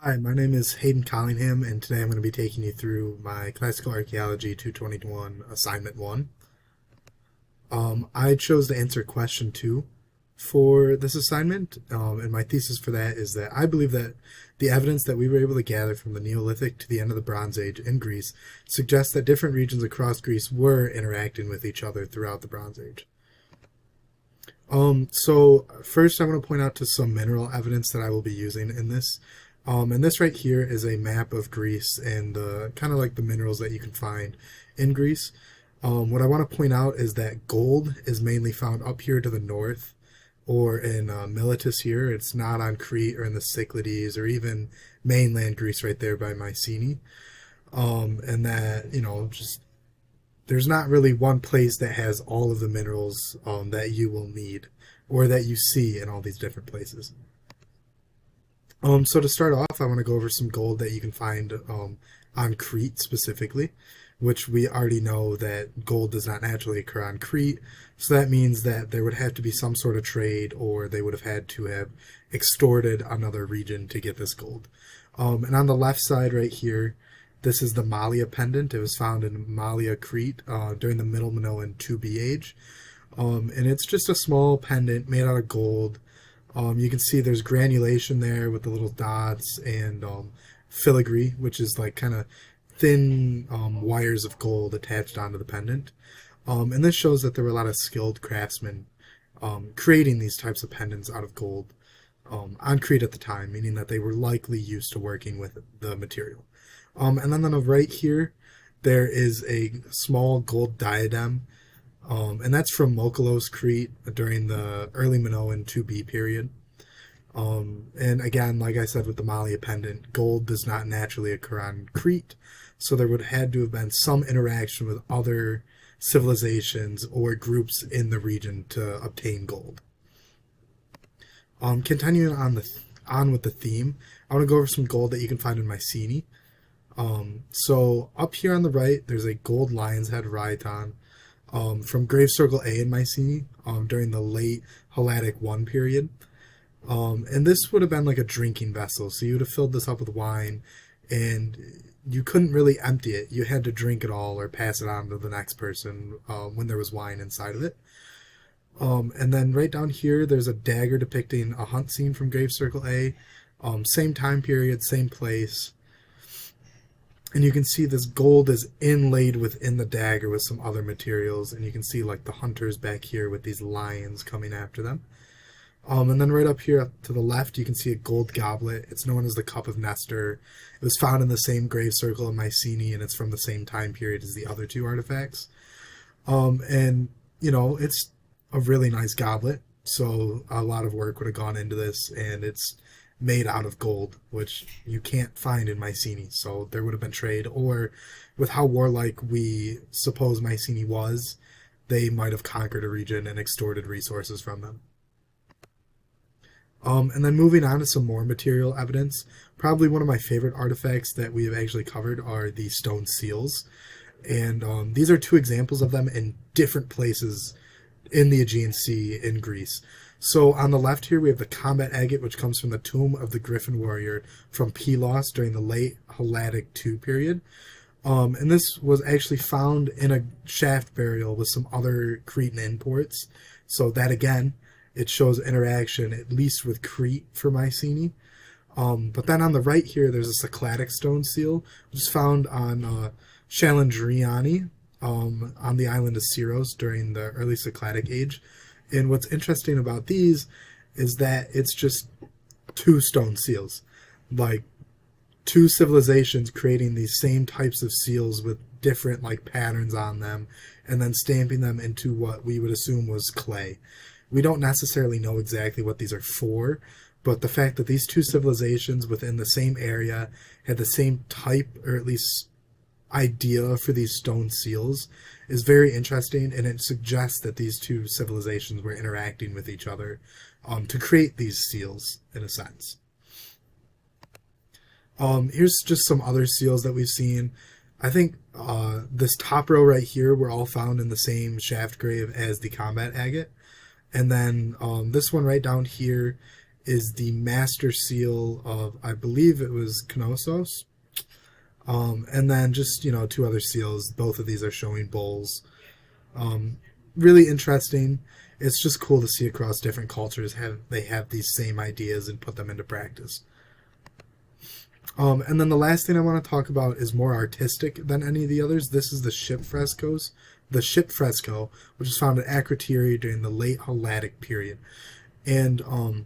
Hi, my name is Hayden Collingham, and today I'm going to be taking you through my Classical Archaeology 221 Assignment 1. I chose to answer question 2 for this assignment, and my thesis for that is that I believe that the evidence that we were able to gather from the Neolithic to the end of the Bronze Age in Greece suggests that different regions across Greece were interacting with each other throughout the Bronze Age. So first I want to point out to some mineral evidence that I will be using in this. And this right here is a map of Greece and kind of like the minerals that you can find in Greece. What I want to point out is that gold is mainly found up here to the north or in Miletus here. It's not on Crete or in the Cyclades or even mainland Greece right there by Mycenae. And that, just there's not really one place that has all of the minerals that you will need or that you see in all these different places. So to start off, I want to go over some gold that you can find on Crete specifically, which we already know that gold does not naturally occur on Crete. So that means that there would have to be some sort of trade, or they would have had to have extorted another region to get this gold. And on the left side right here, this is the Malia pendant. It was found in Malia, Crete during the Middle Minoan 2B age. And it's just a small pendant made out of gold. You can see there's granulation there with the little dots and filigree, which is like kind of thin wires of gold attached onto the pendant. And this shows that there were a lot of skilled craftsmen creating these types of pendants out of gold on Crete at the time, meaning that they were likely used to working with the material. And then on the right here, there is a small gold diadem, and that's from Mokalos, Crete, during the early Minoan 2B period. And again, like I said with the Malia pendant, gold does not naturally occur on Crete, so there would have had to have been some interaction with other civilizations or groups in the region to obtain gold. Continuing on with the theme, I want to go over some gold that you can find in Mycenae. So up here on the right, there's a gold lion's head rhyton from Grave Circle A in Mycenae during the late Helladic 1 period. And this would have been like a drinking vessel, so you would have filled this up with wine, and you couldn't really empty it. You had to drink it all or pass it on to the next person when there was wine inside of it. And then right down here, there's a dagger depicting a hunt scene from Grave Circle A. Same time period, same place. And you can see this gold is inlaid within the dagger with some other materials. And you can see like the hunters back here with these lions coming after them. And then right up here to the left, you can see a gold goblet. It's known as the Cup of Nestor. It was found in the same grave circle in Mycenae, and it's from the same time period as the other two artifacts. And, it's a really nice goblet. So a lot of work would have gone into this, and it's made out of gold, which you can't find in Mycenae. So there would have been trade, or with how warlike we suppose Mycenae was, they might have conquered a region and extorted resources from them. And then moving on to some more material evidence, probably one of my favorite artifacts that we have actually covered are the stone seals. And these are two examples of them in different places in the Aegean Sea in Greece. So on the left here, we have the combat agate, which comes from the tomb of the Griffin warrior from Pylos during the late Helladic II period. And this was actually found in a shaft burial with some other Cretan imports. So that, again, it shows interaction, at least with Crete for Mycenae. But then on the right here, there's a Cycladic stone seal, which is found on Chalandriani on the island of Syros during the early Cycladic age. And what's interesting about these is that it's just two stone seals, like two civilizations creating these same types of seals with different like patterns on them, and then stamping them into what we would assume was clay. We don't necessarily know exactly what these are for, but the fact that these two civilizations within the same area had the same type, or at least idea for these stone seals, is very interesting, and it suggests that these two civilizations were interacting with each other to create these seals, in a sense. Here's just some other seals that we've seen. I think this top row right here were all found in the same shaft grave as the combat agate. And then this one right down here is the master seal of, I believe it was Knossos. And then just, two other seals. Both of these are showing bowls. Really interesting. It's just cool to see across different cultures they have these same ideas and put them into practice. And then the last thing I want to talk about is more artistic than any of the others. This is the ship frescoes. The ship fresco, which was found at Akrotiri during the late Helladic period. And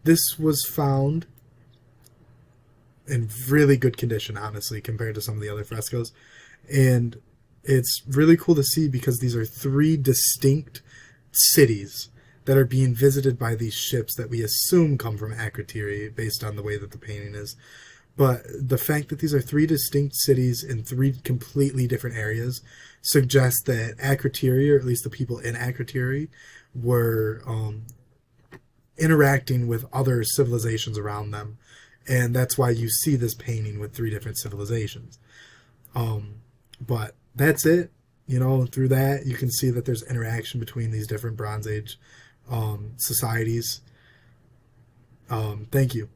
this was found in really good condition, honestly, compared to some of the other frescoes. And it's really cool to see because these are 3 distinct cities that are being visited by these ships that we assume come from Akrotiri based on the way that the painting is. But the fact that these are 3 distinct cities in 3 completely different areas suggests that Akrotiri, or at least the people in Akrotiri, were interacting with other civilizations around them. And that's why you see this painting with 3 different civilizations. But that's it. Through that, you can see that there's interaction between these different Bronze Age societies. Thank you.